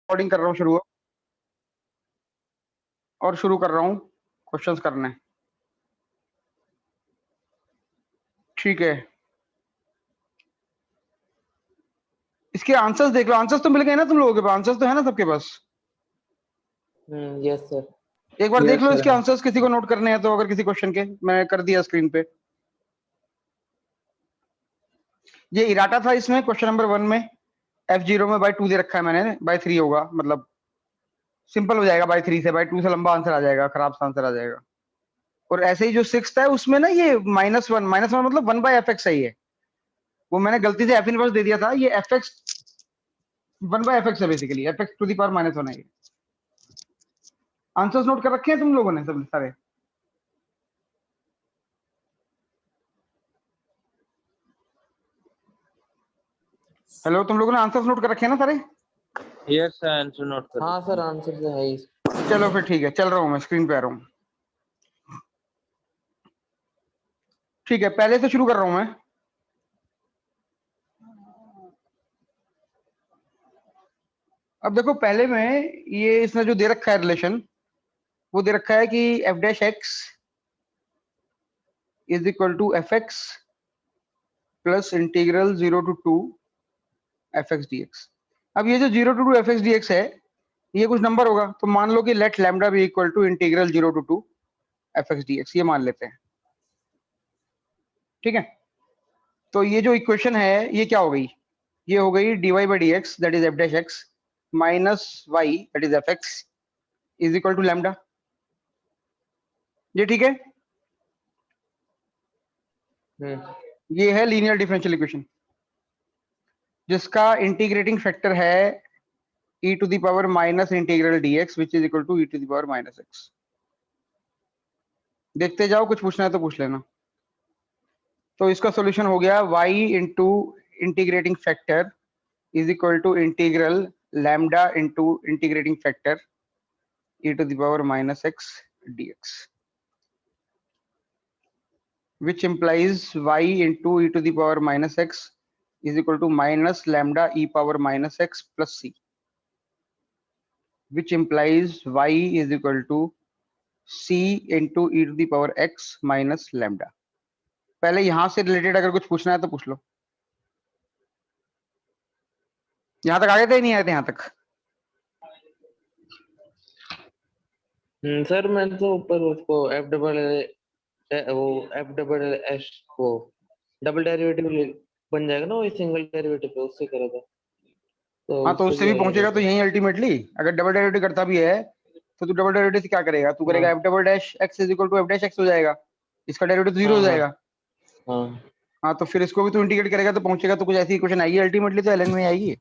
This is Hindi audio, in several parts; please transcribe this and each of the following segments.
रिकॉर्डिंग कर रहा हूँ शुरू और शुरू कर रहा हूँ क्वेश्चंस करने। ठीक है, इसके आंसर्स देख लो। आंसर्स तो मिल गए ना तुम लोगों के पास? आंसर्स तो है ना सबके पास? Yes sir. एक बार देख यस लो सर। इसके आंसर्स, किसी को नोट करने हैं तो। अगर किसी क्वेश्चन के, मैं कर दिया स्क्रीन पे। ये इराटा था इसमें क्वेश्चन नंबर 1 में। F0 में बाई 2 दे रखा है मैंने, बाई 3 होगा, मतलब सिंपल हो जाएगा। बाई 3 से, बाई 2 से लंबा आंसर आ जाएगा, खराब सा आंसर आ जाएगा। और ऐसे ही जो 6 है उसमें ना, ये -1 मतलब 1/fx है ये। वो मैंने गलती से f इनवर्स दे दिया था, ये fx 1/fx है basically, fx to the power -1 है ये। आंसर्स नोट कर रखे हैं तुम लोगों ने सब सारे? हेलो, तुम लोगों ने आंसर्स नोट कर रखे हैं ना सारे? यस सर, आंसर नोट कर। हाँ सर, आंसर तो है ही। चलो फिर ठीक है, चल रहा हूँ मैं, स्क्रीन पे आ रहा हूँ। ठीक है, पहले से शुरू कर रहा हूँ मैं। अब देखो, पहले में ये इसने जो दे रखा है रिलेशन, वो दे रखा है कि f'(x) is equal to fx plus integral 0 to 2 fx dx। अब ये जो 0 to 2 fx dx है, ये कुछ नंबर होगा, तो मान लो कि let lambda be equal to integral 0 to 2 fx dx, ये मान लेते हैं। ठीक है, तो ये जो इक्वेशन है ये क्या हो गई? ये हो गई dy by dx that is f'(x) minus y that is fx is equal to lambda. ये ठीक है? ये है लीनियर डिफरेंशियल इक्वेशन, जिसका इंटीग्रेटिंग फैक्टर है e to the power minus integral dx which is equal to e to the power minus x। देखते जाओ, कुछ पूछना है तो पूछ लेना। तो इसका सॉल्यूशन हो गया y into integrating factor is equal to integral lambda into integrating factor e to the power minus x dx, which implies y into e to the power minus x is equal to minus lambda e power minus x plus c, which implies y is equal to c into e to the power x minus lambda। पहले यहां से रिलेटेड अगर कुछ पूछना है तो पूछ लो। यहां तक आ गए थे, नहीं आए थे यहां तक? सर मैं तो ऊपर उसको एफ डबल एस को डबल डेरिवेटिव बन जाएगा ना, वो सिंगल डेरिवेटिव पे उससे करा था। हाँ, तो उससे भी पहुंचेगा तो यही अल्टीमेटली। अगर डबल डेरिवेटिव करता भी है तो तू डबल डेरिवेटिव से क्या करेगा? तू करेगा f double dash x is equal to f dash x हो जाएगा, इसका डेरिवेटिव 0 हो जाएगा। हाँ, तो फिर इसको भी तू इंटीग्रेट करेगा तो पहुंचेगा, तो कुछ ऐसी इक्वेशन आएगी अल्टीमेटली, तो ln में आएगी।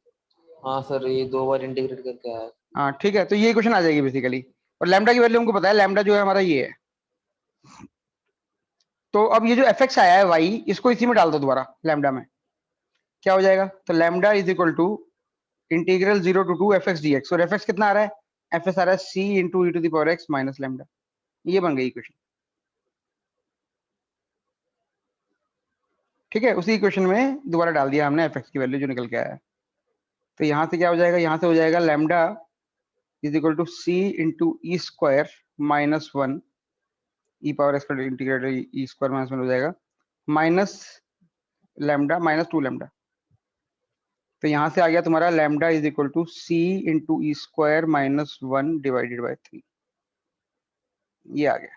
हाँ सर, ये 2 बार इंटीग्रेट करके आया। हाँ ठीक है, तो ये इक्वेशन आ जाएगी बेसिकली। और लैम्डा की वैल्यू हमको पता है, लैम्डा जो है हमारा ये है। तो अब ये जो fx आया है y, इसको इसी में डाल दो दोबारा लैम्डा में, क्या हो जाएगा? तो lambda is equal to integral 0 to 2 fx dx। और fx कितना आ रहा है? fs आ रहा है c into e to the power x minus lambda. ये बन गई इक्वेशन। ठीक है, उसी इक्वेशन में दोबारा डाल दिया हमने fx की वैल्यू जो निकल के आया है। तो यहाँ से क्या हो जाएगा? यहाँ से हो जाएगा lambda is equal to c into e square minus 1 e power x पर इंटीग्रेटेड ई स्क्वायर माइनस 1 हो जाएगा, माइनस लैम्डा माइनस 2 लैम्डा। तो यहाँ से आ गया तुम्हारा lambda is equal to c into e square minus 1 divided by 3। ये आ गया।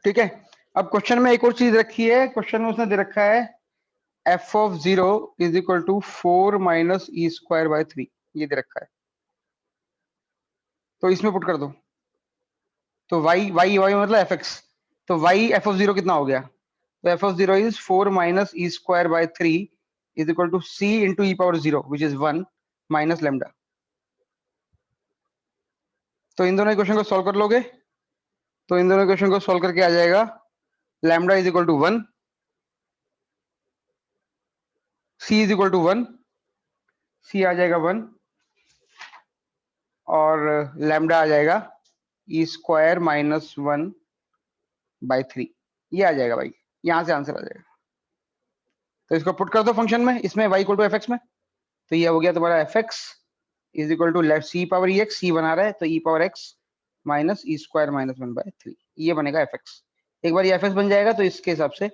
ठीक है, अब क्वेश्चन में एक और चीज रखी है। क्वेश्चन में उसने दे रखा है f of 0 is equal to 4 minus e squared by 3, ये दे रखा है। तो इसमें पुट कर दो। तो y मतलब fx, तो y f ऑफ 0 कितना हो गया? तो f of 0 is 4 minus e squared by 3 is equal to c into e power 0 which is 1 minus lambda. तो इन दोनों इक्वेशन को सॉल्व कर लोगे तो इन दोनों इक्वेशन को सॉल्व करके आ जाएगा lambda is equal to 1, c is equal to 1, c आ जाएगा 1, और लैम्डा आ जाएगा ई स्क्वायर माइनस 1 बाय 3। ये आ जाएगा भाई, यहां से आंसर आ जाएगा। तो इसको पुट कर दो फंक्शन में, इसमें y equal to f x में। तो ये हो गया तुम्हारा f x is equal to left c power e x, c बना रहा है तो e power x minus e square minus 1/3, ये बनेगा एफ एक्स। एक बार ये एफ एक्स बन जाएगा तो इसके हिसाब से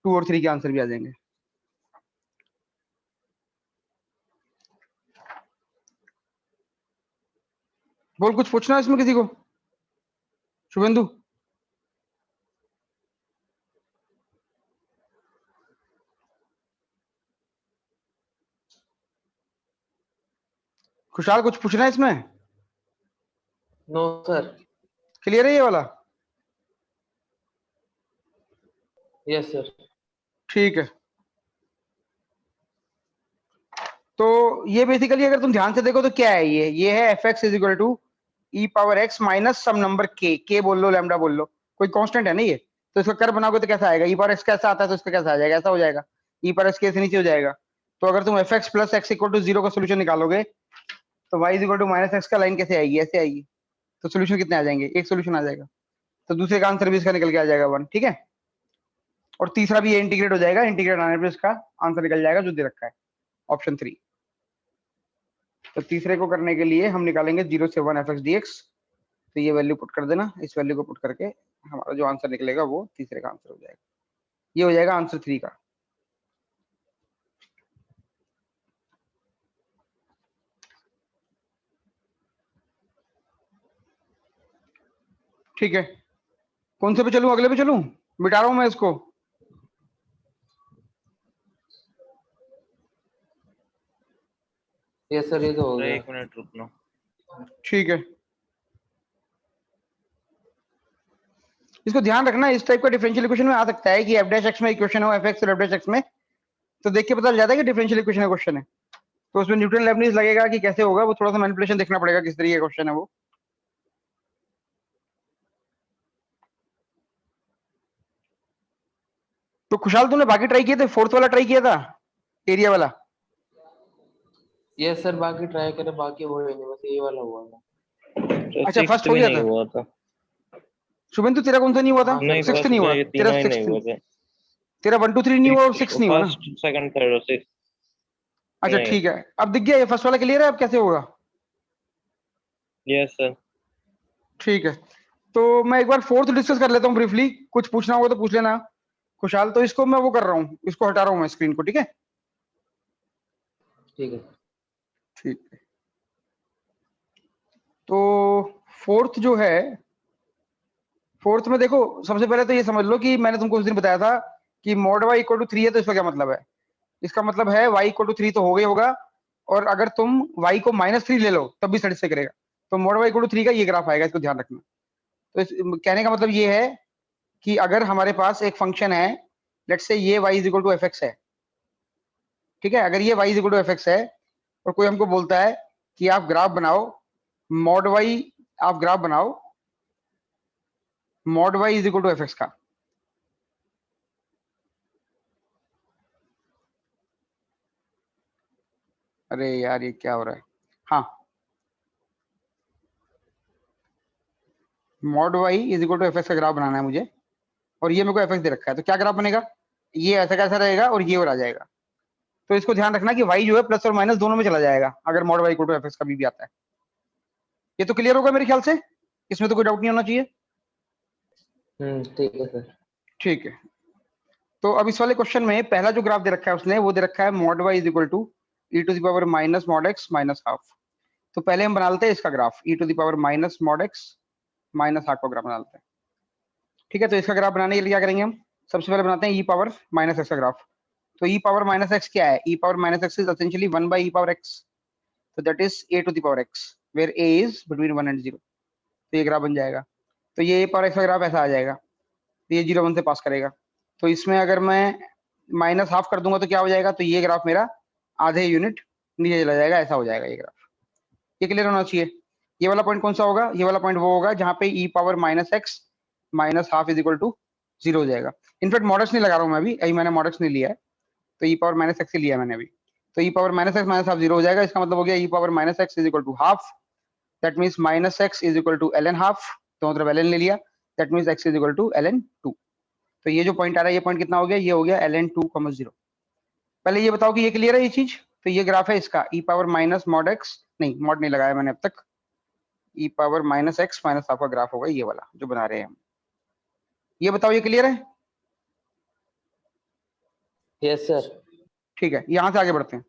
2 और 3 के आंसर भी आ जाएंगे। बोल, कुछ पूछना है इसमें किसी को? शुभेंदु? खुशहाल, कुछ पूछना है इसमें? No sir. क्लियर है ये वाला? Yes sir. ठीक है, तो ये बेसिकली अगर तुम ध्यान से देखो तो क्या है, ये है f x is equal to e power x minus some number के बोल लो, लैम्डा बोल लो, कोई कांस्टेंट है ना ये। तो इसका कर्व बनाओगे तो कैसा आएगा, ई पावर एक्स कैसा आता है तो इसका कैसा आ जाएगा, ऐसा हो जाएगा, ई पावर एक्स के से नीचे हो जाएगा। तो अगर तुम f x plus x equal to 0 का सोल्यूशन निकालोगे तो y is equal to minus x का लाइन कैसे आएगी, ऐसे आएगी। तो सोल्यूशन कितने आ जाएंगे, एक सोल्यूशन आ जाएगा। तो दूसरे का आंसर भी इसका निकल के आ जाएगा 1, ठीक है। और तीसरा भी ये इंटीग्रेट हो जाएगा, इंटीग्रेट आने पर इसका आंसर निकल जाएगा जो दे रखा है, ऑप्शन 3। तो तीसरे को करने के लिए हम निकालेंगे 0 से 1 एफ एक्स डी एक्स। तो ये वैल्यू पुट कर देना, इस वैल्यू को पुट करके हमारा जो आंसर निकलेगा वो तीसरे का आंसर हो जाएगा। ये हो जाएगा आंसर 3 का। ठीक है, कौन से पे चलूं, अगले पे चलूं? मिटा रहा हूं मैं इसको। यस सर, ये तो हो गया। एक मिनट रुकना। ठीक है, इसको ध्यान रखना, इस टाइप का डिफरेंशियल इक्वेशन में आ सकता है कि एफ डैश एक्स में इक्वेशन हो, एफ एक्स और एफ डैश एक्स में, तो देख के पता चल जाता है कि डिफरेंशियल इक्वेशन का क्वेश्चन है। तो उसमें न्यूटन लेबनीज लगेगा कि कैसे होगा, वो थोड़ा सा मैनिपुलेशन देखना पड़ेगा किस तरीके का क्वेश्चन है वो। तो खुशहाल, तुमने बाकी ट्राई किए थे, फोर्थ वाला ट्राई किया था, एरिया वाला? यस सर, बाकी ट्राई करे, बाकी वो ही नहीं, बस ये वाला हुआ था। अच्छा, फर्स्ट हो गया था? हुआ था। शुभेंदु तेरा कौन सा नहीं हुआ था? नहीं, सिक्स्थ नहीं हुआ ये तेरा? तीनों ही नहीं सिक्स्थ हुए थे। तेरा 1 2 3 नहीं हुआ और 6 नहीं हुआ ना? फर्स्ट, सेकंड, थर्ड और सिक्स। अच्छा ठीक है, अब दिख गया ये फर्स्ट वाला क्लियर है, अब कैसे होगा? Yes sir. ठीक है, तो मैं एक बार फोर्थ डिस्कस कर लेता हूँ ब्रीफली, कुछ पूछना होगा तो पूछ लेना खुशहाल। तो इसको मैं वो कर रहा हूँ, इसको हटा रहा हूँ मैं स्क्रीन को, ठीक है? ठीक है। ठीक है, तो फोर्थ जो है, फोर्थ में देखो, सबसे पहले तो ये समझ लो कि मैंने तुमको उस दिन बताया था कि मॉड वाई इक्वल टू 3 है, तो इसका क्या मतलब है? इसका मतलब है y इक्वल टू 3 तो हो गई होगा, और अगर तुम y को -3 ले लो तब भी सेटिस्फाई करेगा। तो मॉड y इक्वल टू 3 का ये ग्राफ आएगा, इसको ध्यान रखना। तो कहने का मतलब ये है कि अगर हमारे पास एक फंक्शन है, लेट्स से ये y is equal to f x है, ठीक है, अगर ये y is equal to f x है और कोई हमको बोलता है कि आप ग्राफ बनाओ मॉड y, आप ग्राफ बनाओ mod y is equal to f x का, अरे यार ये क्या हो रहा है, हाँ, mod y is equal to f x का ग्राफ बनाना है मुझे, और ये मेरे को एफ एक्स दे रखा है, तो क्या ग्राफ बनेगा, ये ऐसा कैसा रहेगा और ये और आ जाएगा। तो इसको ध्यान रखना कि y जो है प्लस और माइनस दोनों में चला जाएगा अगर mod y equal to f x कभी भी आता है। ये तो क्लियर होगा मेरे ख्याल से, इसमें तो कोई डाउट नहीं होना चाहिए। ठीक है सर। ठीक है, तो अब इस वाले क्वेश्चन में पहला जो ग्राफ दे रखा है उसने, वो दे रखा है mod y is equal to e to the power minus mod x minus half. तो पहले हम बना लेते हैं इसका graph, e to the power minus mod x minus half का ग्राफ बना लेते हैं। ठीक है, तो इसका ग्राफ बनाने के लिए क्या करेंगे हम, सबसे पहले बनाते हैं ई पावर माइनस एक्स का ग्राफ। तो ई पावर माइनस एक्स क्या है, e power minus x is essentially 1 by e power x, तो that is a to the power x where a is between 1 and 0। तो ये ग्राफ बन जाएगा, तो ये a पावर x का ग्राफ ऐसा आ जाएगा, तो ये 0 1 से पास करेगा। तो इसमें अगर मैं माइनस हाफ कर दूंगा तो क्या हो जाएगा, तो ये ग्राफ मेरा आधे यूनिट नीचे चला जाएगा, ऐसा हो जाएगा ये ग्राफ। ये क्लियर होना चाहिए। ये वाला पॉइंट कौन सा होगा, ये वाला पॉइंट वो होगा जहाँ पे e power minus x minus half is equal to 0 हो जाएगा। इनफैक्ट मॉडल्स नहीं लगा रहा हूँ मैं अभी मैंने मॉडल्स नहीं लिया है, तो e पावर माइनस एक्स ही लिया मैंने अभी। तो e power minus x minus half 0 हो जाएगा, इसका मतलब हो गया e power minus x is equal to half, that means minus x is equal to ln half, तो मतलब ln ले लिया, that means x is equal to ln 2। तो ये जो पॉइंट आ रहा है, ये पॉइंट कितना हो गया, ये हो गया ln 2, 0। पहले ये बताओ कि ये क्लियर है ये चीज, तो ये ग्राफ है इसका e power minus mod x, नहीं मॉड नहीं लगाया मैंने अब तक, e power minus x minus half का ग्राफ होगा ये वाला जो बना रहे हैं हम। ये बताओ ये क्लियर है? Yes sir. ठीक है, यहां से आगे बढ़ते हैं।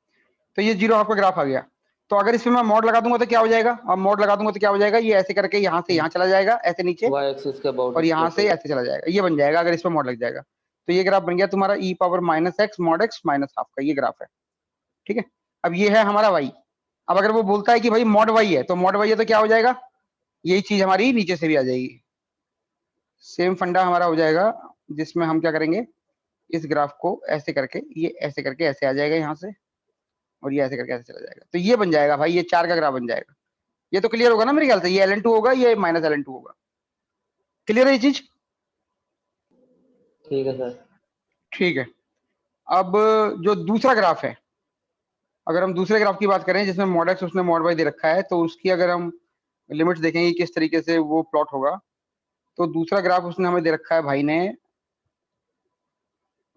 तो ये जीरो हाफ का ग्राफ आ गया। तो अगर इसमें मैं मॉड लगा दूंगा तो क्या हो जाएगा? अब मॉड लगा दूंगा तो क्या हो जाएगा? ये ऐसे करके यहाँ से यहाँ चला जाएगा, ऐसे नीचे, y एक्सिस के अबाउट और यहाँ से ऐसे चला जाएगा, ये बन जाएगा अगर इसमें मॉड लग जाएगा। तो ये ग्राफ बन गया तुम्हारा e power minus x mod x minus half का, ये ग्राफ है। ठीक है, अब ये है हमारा वाई। अब अगर वो बोलता है कि भाई मॉड वाई है, तो मॉड वाई है तो क्या हो जाएगा? यही चीज हमारी नीचे से भी आ जाएगी, सेम फंडा हमारा हो जाएगा, जिसमें हम क्या करेंगे, इस ग्राफ को ऐसे करके, ये ऐसे करके ऐसे आ जाएगा यहाँ से, और ये ऐसे करके ऐसे चला जाएगा। तो ये बन जाएगा भाई, ये 4 का ग्राफ बन जाएगा। ये तो क्लियर होगा ना मेरे ख्याल से? ये ln2 होगा, ये माइनस ln2 होगा। क्लियर है ये चीज? ठीक है सर। ठीक है, अब जो दूसरा ग्राफ है, अगर हम दूसरे ग्राफ की बात करें जिसमें मॉड एक्स उसने मॉड वाई दे रखा है, तो उसकी अगर हम लिमिट्स देखेंगे किस तरीके से वो प्लॉट होगा, तो दूसरा ग्राफ उसने हमें दे रखा है भाई ने,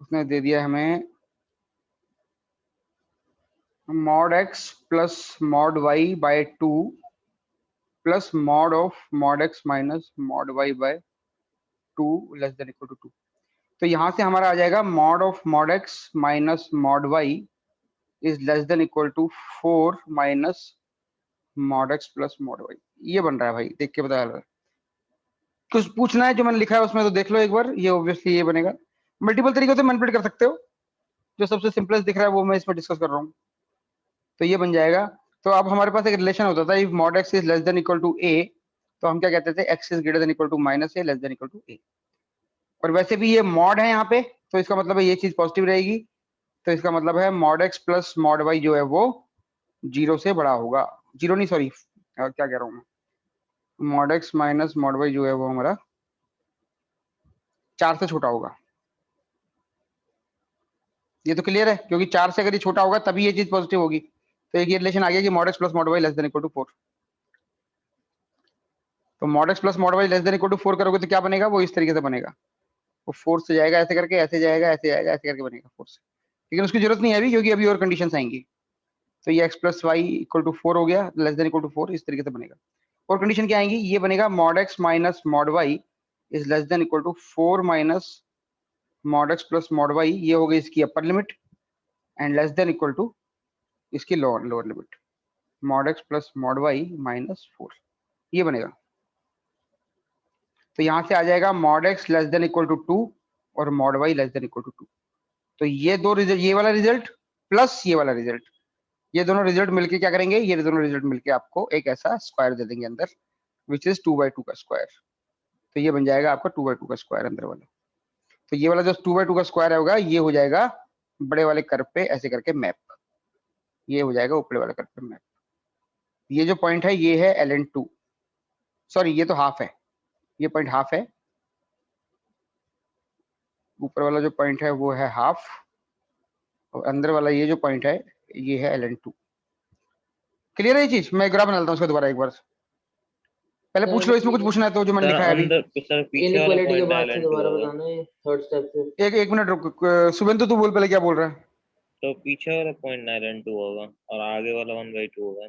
उसने दे दिया हमें mod x plus mod y by 2 plus mod of mod x minus mod y by 2 less than equal to 2। तो यहाँ से हमारा आ जाएगा mod of mod x minus mod y is less than equal to 4 minus mod x plus mod y. ये बन रहा है भाई, देख के बता रहा है। कुछ पूछना है जो मैंने लिखा है उसमें तो देख लो एक बार, ये ऑब्वियसली ये बनेगा। मल्टीपल तरीकों से मैनिपुलेट कर सकते हो, जो सबसे सिंपलेस्ट दिख रहा है वो मैं इसमें डिस्कस कर रहा हूँ। तो ये बन जाएगा। तो अब हमारे पास एक रिलेशन होता था, if mod x is less than equal to a, तो हम क्या कहते थे, x is greater than equal to minus a less than equal to a. और वैसे भी ये मॉड है यहाँ पे, तो इसका मतलब है ये चीज पॉजिटिव रहेगी, तो इसका मतलब है mod x plus mod y जो है वो 0 से बड़ा होगा, 0 नहीं सॉरी क्या कह रहा हूँ मैं, mod x minus mod y जो है वो हमारा 4 से छोटा होगा। ये तो क्लियर है, क्योंकि 4 से अगर ये छोटा होगा तभी ये चीज पॉजिटिव होगी। तो एक ये रिलेशन आ गया कि mod x plus mod y less than equal to 4। तो mod x plus mod y less than equal to 4 करोगे तो क्या बनेगा, वो इस तरीके से बनेगा, वो 4 से जाएगा ऐसे करके, ऐसे जाएगा, ऐसे जाएगा, ऐसे करके बनेगा 4 से। लेकिन उसकी जरूरत नहीं है अभी, क्योंकि अभी और कंडीशंस आएंगी। तो ये x plus y equal to 4 हो गया, लेस देन इक्वल टू 4, इस तरीके से बनेगा। और कंडीशन क्या आएंगी, ये बनेगा mod x minus mod y is less than equal to 4 minus mod x plus mod y, ये हो गई इसकी upper limit, and less than equal to इसकी lower limit, mod x plus mod y minus 4, ये बनेगा। तो यहाँ से आ जाएगा mod x less than equal to 2 और mod y less than equal to 2। तो ये दो रिजल्ट, ये वाला रिजल्ट प्लस ये वाला रिजल्ट, ये दोनों रिजल्ट मिलके क्या करेंगे, ये दोनों रिजल्ट मिलके आपको एक ऐसा स्क्वायर दे देंगे अंदर, विच इज 2/2 का स्क्वायर। तो ये बन जाएगा आपका 2/2 का स्क्वायर अंदर वाला। तो ये वाला जो 2/2 का स्क्वायर होगा, ये हो जाएगा बड़े वाले कर्व पे ऐसे करके मैप, ये हो जाएगा ऊपर वाले कर्व पे मैप। ये जो पॉइंट है ये है ln2, सॉरी ये तो हाफ है, ये पॉइंट हाफ है, ऊपर वाला जो पॉइंट है वो है हाफ, और अंदर वाला ये जो पॉइंट है ये है ln2। क्लियर है ये चीज? मैं ग्राफ बना लेता हूँ उसका दोबारा एक बार, पहले पूछ लो इसमें कुछ पूछना है तो जो मैंने सर लिखा है अभी। अंदर सर पीछे वाला इनइक्वालिटी के पॉइंट बाद से ln2 दोबारा होगा, बताना है थर्ड स्टेप से। एक मिनट रुक, शुभेंदु तू बोल पहले क्या बोल रहा है। तो पीछे वाला पॉइंट ln2 होगा और आगे वाला 1/2 होगा।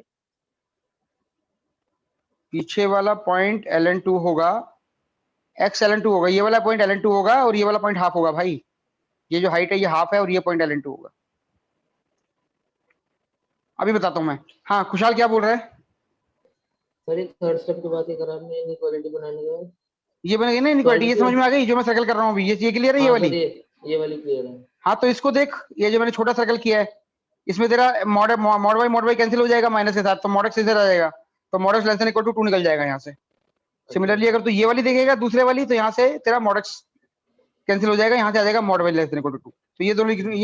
पीछे वाला पॉइंट ln2 होगा, x ln2 होगा, ये वाला पॉइंट ln2 होगा और ये वाला पॉइंट हाफ होगा भाई, ये जो हाइट है ये हाफ है और ये पॉइंट ln2 होगा। अभी बताता हूँ मैं। हाँ खुशहाल क्या बोल रहा है? सर ये थर्ड स्टेप की बात ही कर रहा हूँ इनइक्वालिटी बनाने के बाद। ये बनेगी ना इनइक्वालिटी, ये समझ में आ गई जो मैं सर्कल कर रहा हूँ अभी, ये क्लियर है ये हाँ वाली? सर ये वाली क्लियर है। हाँ तो इसको देख, ये जो मैंने छोटा सर्कल किया है, इसमें तेरा मॉड वाई कैंसिल हो जाएगा माइनस के साथ, तो मॉड एक्स इधर आ जाएगा, तो mod x less than equal to 2 निकल जाएगा यहाँ से। सिमिलरली अगर तू ये वाली देखेगा दूसरे वाली, तो यहाँ से तेरा मॉड एक्स कैंसिल हो जाएगा, यहाँ से आ जाएगा mod y less than equal to 2। तो ये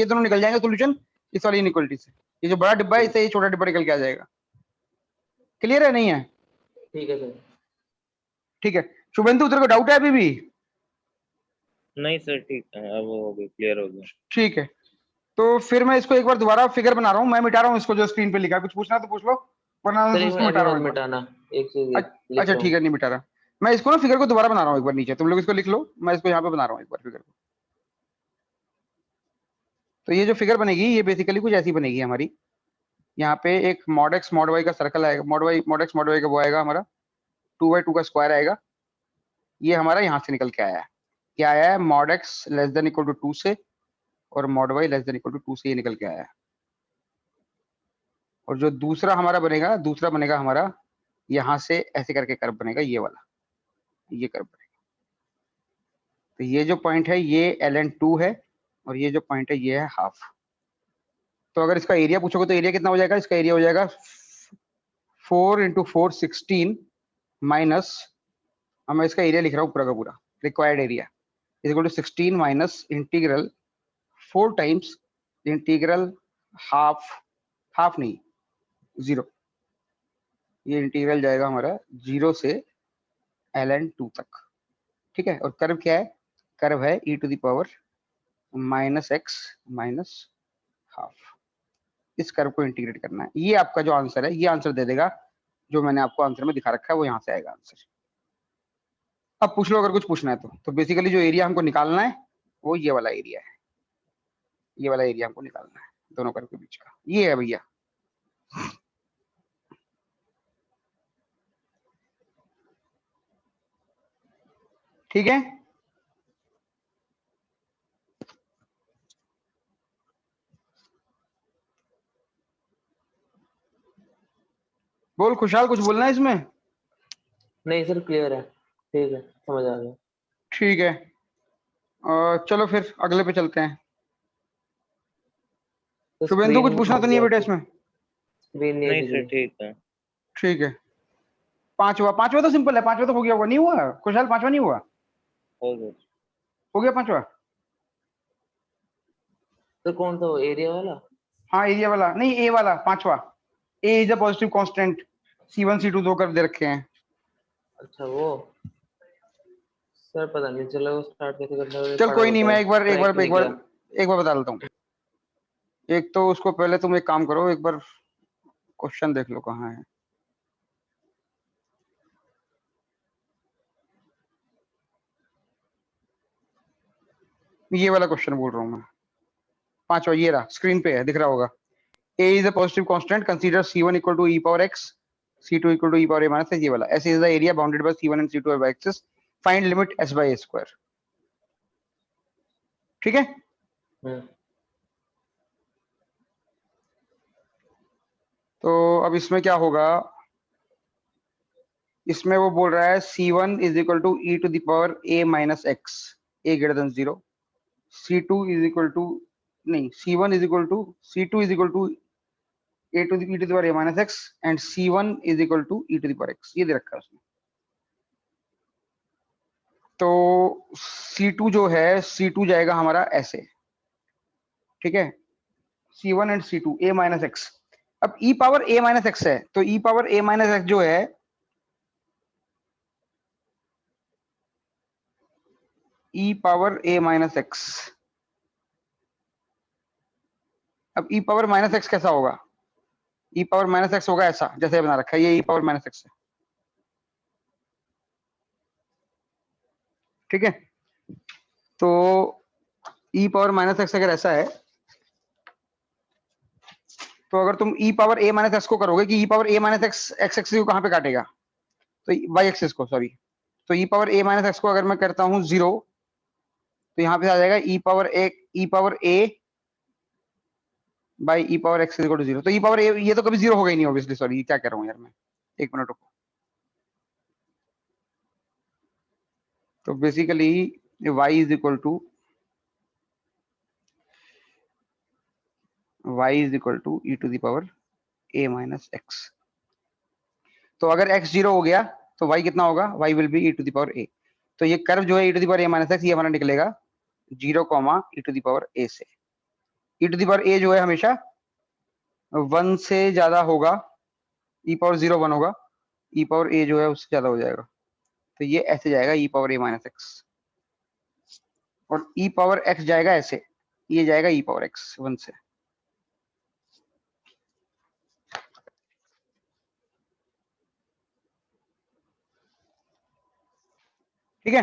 दोनों निकल जाएंगे सोल्यूशन इस वाली इनइक्वालिटी से। ये जो बड़ा डिब्बा है इससे ये छोटा डिब्बा निकल के आ जाएगा। क्लियर है नहीं है? ठीक है सर। ठीक है शुभेंदु, तेरे को डाउट है अभी भी? नहीं सर ठीक है, अब वो हो गया, क्लियर हो गया। ठीक है, तो फिर मैं इसको एक बार दोबारा फिगर बना रहा हूँ, मैं मिटा रहा हूँ इसको जो स्क्रीन पे लिखा है, कुछ पूछना है तो पूछ लो, वरना सर इसको मिटा रहा हूँ एक बार। मिटाना एक चीज अच्छा ठीक है, नहीं मिटा रहा मैं इसको ना, फिगर को दोबारा बना रहा हूँ एक बार नीचे, तुम लोग इसको लिख लो, मैं इसको यहाँ पे बना रहा हूँ एक बार फिगर को। तो ये जो फिगर बनेगी ये बेसिकली कुछ ऐसी बनेगी हमारी, यहाँ पे एक mod x mod y का सर्कल आएगा, mod x mod y का वो आएगा हमारा 2/2 का स्क्वायर आएगा। ये हमारा यहाँ से निकल के आया है, क्या आया है, mod x less than equal to 2 से और mod y less than equal to 2 से ये निकल के आया है। और जो दूसरा हमारा बनेगा, दूसरा बनेगा हमारा यहाँ से ऐसे करके कर्व बनेगा, ये वाला, ये कर्व बनेगा। तो ये जो पॉइंट है ये ln2 है और ये जो पॉइंट है ये है हाफ। तो अगर इसका एरिया पूछोगे तो एरिया कितना हो जाएगा, इसका एरिया हो जाएगा 4 × 4 16 माइनस, मैं इसका एरिया लिख रहा हूँ पूरा का पूरा, required area is equal to 16 minus integral 4 times integral half नहीं 0, ये इंटीग्रल जाएगा हमारा 0 से ln2 तक। ठीक है, और कर्व क्या है, कर्व है e to the power -x minus half. इस कर्व को इंटीग्रेट करना है, ये आपका जो आंसर है, ये आंसर दे देगा जो मैंने आपको आंसर में दिखा रखा है, वो यहाँ से आएगा आंसर। अब पूछ लो अगर कुछ पूछना है तो बेसिकली जो एरिया हमको निकालना है वो ये वाला एरिया है, ये वाला एरिया हमको निकालना है दोनों कर्व के बीच का, ये है भैया। ठीक है, बोल खुशहाल, कुछ बोलना है इसमें? नहीं सर क्लियर है, ठीक है समझ आ गया। ठीक है, चलो फिर अगले पे चलते हैं। तो शुभेंदु कुछ स्क्रीन पूछना तो नहीं है बेटा इसमें? स्क्रीन नहीं नहीं दिख सर रही। ठीक है। ठीक है, पांचवा तो सिंपल है, पांचवा तो हो गया होगा, नहीं हुआ खुशहाल, पांचवा नहीं हुआ? हो गया। हो गया पांचवा? तो कौन सा, एरिया वाला? हाँ एरिया वाला नहीं, ए वाला पांचवा, a is a positive constant, C1 C2 दो कर्व दे रखे हैं। अच्छा वो सर पता नहीं चला वो स्टार्ट कैसे करना है, चल पढ़ा कोई हुआ नहीं, था, मैं एक बार ट्रैक नहीं किया। बता देता हूँ। एक तो उसको पहले तुम एक काम करो, एक बार क्वेश्चन देख लो कहाँ है। ये वाला क्वेश्चन बोल रहा हूँ मैं, पांचवा ये रहा, स्क्रीन पे है, दिख रहा होगा। A is a positive constant, consider C1 equal to e power x, C2 equal to e power a minus x, ये वाला। S is the area bounded by C1 and C2 by axis, find limit s by a square। ठीक है, तो अब इसमें क्या होगा, इसमें वो बोल रहा है C1 is equal to e to the power a minus x, a greater than 0, C2 is equal to, नहीं, C1 is equal to, C2 is equal to a to the e to the power a minus x and C1 is equal to e to the power x, ये दे रखा है उसने। तो C2 जो है, C2 जाएगा हमारा ऐसे, ठीक है, C1 and C2 a minus x. अब e power a minus x है, तो e power a minus x जो है, e power a minus x, अब e पावर माइनस एक्स कैसा होगा, e पावर माइनस एक्स होगा ऐसा, जैसे बना रखा है ये e पावर माइनस एक्स है। ठीक है, तो e पावर माइनस एक्स अगर ऐसा है, तो अगर तुम e power a minus x को करोगे कि e power a minus x x axis को कहां पे काटेगा, तो y एक्सिस को, सॉरी, तो e power a minus x को अगर मैं करता हूं 0, तो यहाँ पे आ जाएगा e power a by e power x equal to 0। तो e पावर a ये तो कभी 0 होगा ही नहीं ऑब्वियसली, सॉरी क्या कह रहा हूँ यार मैं, एक मिनट रुको। तो basically y is equal to e to the power a minus x। तो अगर x 0 हो गया तो y कितना होगा, y will be e to the power a। तो ये कर्व जो है e to the power a minus x, ये हमारा निकलेगा 0, e to the power a से। e to the power a जो है हमेशा 1 से ज्यादा होगा, e पावर 0 1 होगा, e पावर a जो है उससे ज्यादा हो जाएगा, तो ये ऐसे जाएगा e power a minus x, और e पावर x जाएगा ऐसे, ये जाएगा e पावर x 1 से। ठीक है,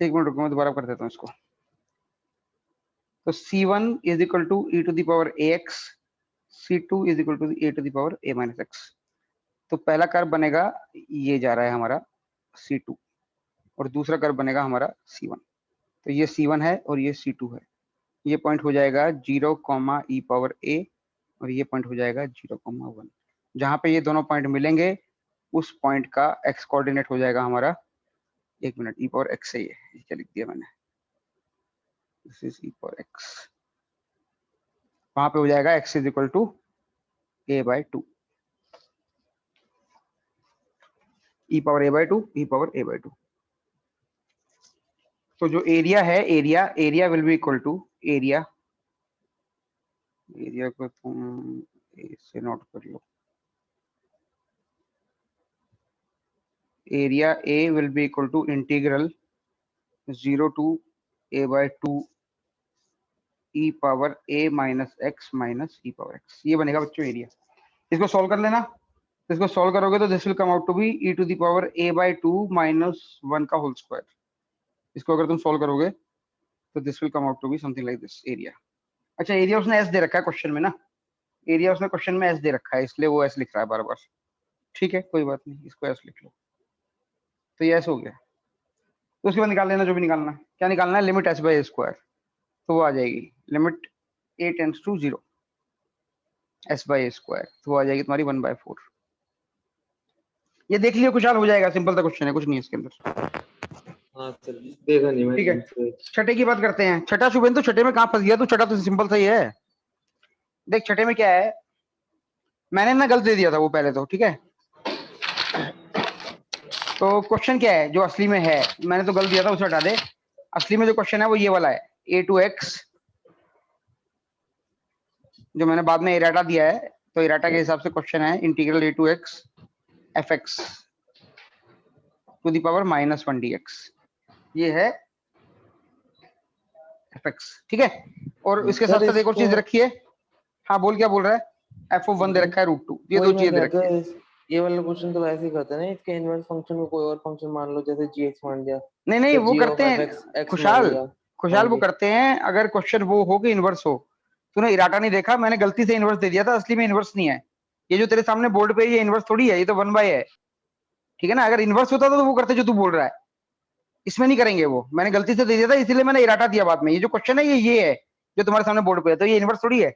एक मिनट रुको, मैं दोबारा कर देता हूँ इसको। तो C1 is equal to e to the power ax, C2 is equal to a to the power a minus x. तो पहला कर्व बनेगा, ये जा रहा है हमारा C2 और दूसरा कर्व बनेगा हमारा C1। तो ये C1 है और ये C2 है। ये पॉइंट हो जाएगा 0, e पावर a और ये पॉइंट हो जाएगा 0, 1। जहां पे ये दोनों पॉइंट मिलेंगे उस पॉइंट का x कोऑर्डिनेट हो जाएगा हमारा, एक मिनट, e पावर x है, ये क्या लिख दिया मैंने, this is e power x। वहां पे हो जाएगा x is equal to a/2, e power a/2, e power a/2। तो जो एरिया है, area will be equal to area को तुम ए से नोट कर लो, area A will be equal to integral 0 to a/2 e power a minus x minus e power x। ये बनेगा बच्चों एरिया। इसको सॉल्व कर लेना। इसको सॉल्व करोगे तो this will come out to be e to the power a/2 minus 1 का होल स्क्वायर। इसको अगर तुम सॉल्व करोगे तो this will come out to be something like this area. अच्छा, एरिया उसने एस दे रखा है क्वेश्चन में ना, एरिया उसने क्वेश्चन में एस दे रखा है, इसलिए वो एस लिख रहा है बार बार। ठीक है, कोई बात नहीं, इसको एस लिख लो। तो ये एस हो गया। तो उसके बाद निकाल लेना जो भी निकालना है। क्या निकालना है, limit S by A squared. तो वो आ जाएगी limit a tends to 0 s by A squared, तो वो आ जाएगी तुम्हारी 1/4। ये देख लियो, खुशहाल हो जाएगा, सिंपल सा क्वेश्चन है, कुछ नहीं है इसके अंदर। हाँ सर, देखा नहीं मैं। ठीक है, छठे की बात करते हैं। छठा शुभेंदु, तो छठे में कहाँ फंस गया तू? छठा तो सिंपल सा ही है। देख छठे में क्या है, मैंने ना गलत दे दिया था वो पहले तो, ठीक है। तो क्वेश्चन क्या है जो असली में है, मैंने तो गलत दिया था, उसे हटा दे। असली में जो क्वेश्चन है वो ये वाला है, a टू x, जो मैंने बाद में इराटा दिया है। तो इराटा के हिसाब से क्वेश्चन है integral a to x fx to the power -1 dx। ये है fx, ठीक है। और इसके साथ साथ एक और चीज रखी है। हाँ बोल, क्या बोल रहा है? f(1) दे रखा है √2, ये दो चीजें दे रखी है। ये वाला क्वेश्चन तो वैसे ही करते हैं ना, इसके इनवर्स फंक्शन को कोई और फंक्शन मान लो, जैसे gx मान लिया। नहीं वो करते हैं खुशहाल वो करते हैं अगर क्वेश्चन वो हो कि इनवर्स हो। तूने इराटा नहीं देखा, मैंने गलती से इनवर्स दे दिया था, असली में इनवर्स नहीं है। ये जो तेरे सामने बोर्ड पे ये इनवर्स थोड़ी है, ये तो 1/, है, ठीक है ना। अगर इनवर्स होता तो वो करते जो तू बोल रहा है, इसमें नहीं करेंगे वो। मैंने गलती से दे दिया था, इसीलिए मैंने इराटा दिया बाद में। ये जो क्वेश्चन है ये है जो तुम्हारे सामने बोर्ड पे है, तो ये इनवर्स थोड़ी है,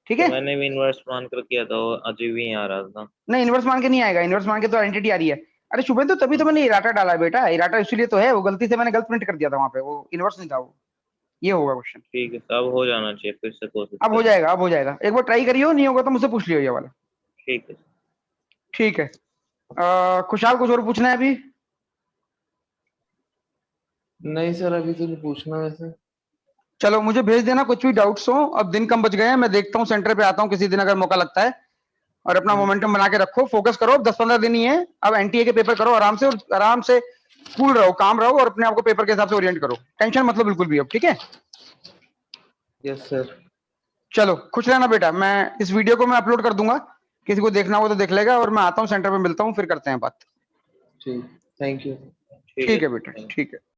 ठीक है। तो मैंने भी इनवर्स मान कर किया था, अजीब ही आ रहा था। नहीं, इनवर्स मान के नहीं आएगा, इनवर्स मान के तो आइडेंटिटी आ रही है। अरे शुभेंदु, तो तभी तो मैंने इराटा डाला है बेटा, इराटा इसलिए तो है, वो गलती से मैंने गलत प्रिंट कर दिया था वहां पे, वो इनवर्स नहीं था वो। ये होगा क्वेश्चन। ठीक है, अब हो जाना चाहिए, फिर से कोशिश अब हो जाएगा, अब हो जाएगा। एक बार ट्राई करियो, नहीं होगा तो मुझसे पूछ लियो ये वाला। ठीक है। ठीक है, खुशहाल कुछ और पूछना है अभी? नहीं सर, अभी तो नहीं पूछना वैसे। चलो मुझे भेज देना कुछ भी डाउट्स हो। अब दिन कम बच गए हैं, मैं देखता हूँ सेंटर पे आता हूँ किसी दिन अगर मौका लगता है। और अपना मोमेंटम बना के रखो, फोकस करो। अब 10-15 दिन ही है, अब एनटीए के पेपर करो आराम से, और आराम से कूल रहो, काम रहो, और अपने आप को पेपर के हिसाब से ओरिएंट करो। टेंशन मतलब बिल्कुल भी अब, ठीक है। Yes sir. चलो खुश रहना बेटा। मैं इस वीडियो को मैं अपलोड कर दूंगा, किसी को देखना हो तो देख लेगा। और मैं आता हूँ सेंटर पे, मिलता हूँ, फिर करते हैं बात। ठीक, थैंक यू। ठीक है बेटा, ठीक है।